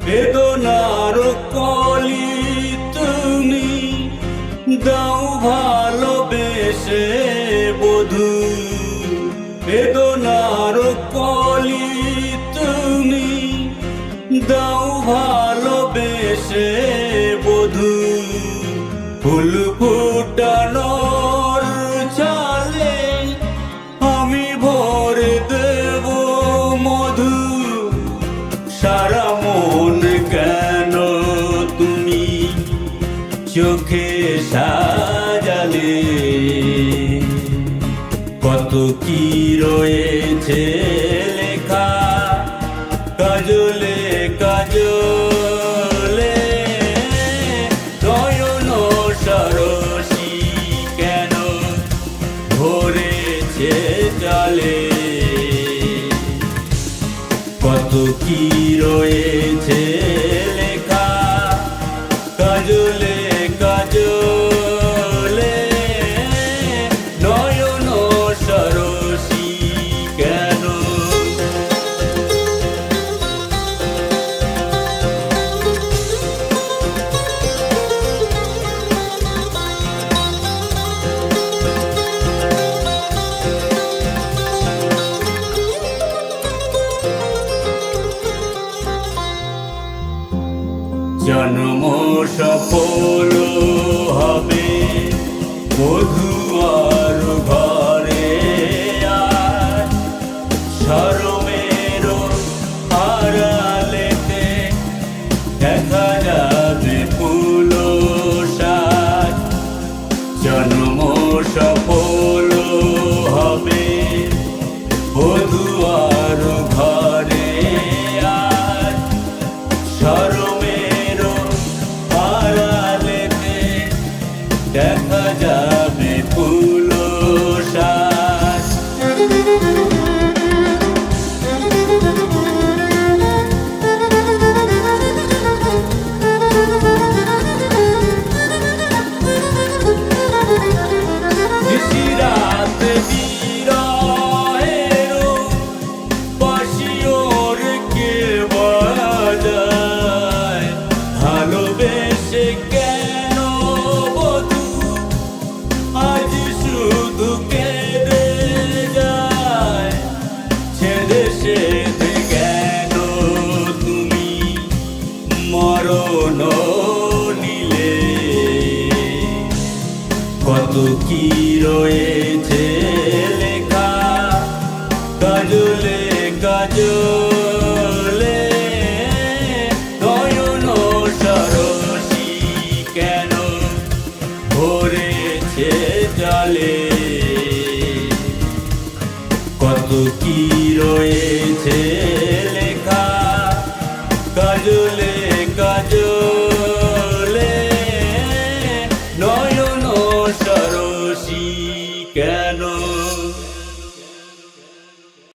বেদনার কলি তুমি দাও ভালোবেসে বধূ, বেদনার কলি তুমি দাও ভালোবেসে বধূ। ফুল ফুটানোর চালে আমি ভরে দেব মধু। সারা মন কেন তুমি চোখে সাজালে, কত কি রয়েছে লেখা কাজলে কাজলে। নয়ন সরসী কেন ভরেছে জলে, কত কি রয়েছে লেখা কাজলে কাজলে। নয়ন সরসী কেন। জন্ম সফল হবে বধূ আর ঘরে, আর শরমের আড়ালেতে দেখা যাবে ফুল সাজ। জন্ম সফল হবে বধূ আর ঘরে, আর শরমের আড়ালেতে দেখা যাবে ফুল সাজ। নিশিরাত বিরহের বাঁশিওর কে বাজায়, ভালোবেসে কেন বধূ আজ শুধু কেঁদে যায়। ছেড়ে সেধে কেন তুমি মরণ নিলে, কত কি রয়েছে লেখা কাজলে কাজলে। নয়ন সরসী কেন ভরেছে জলে, কত কি রয়েছে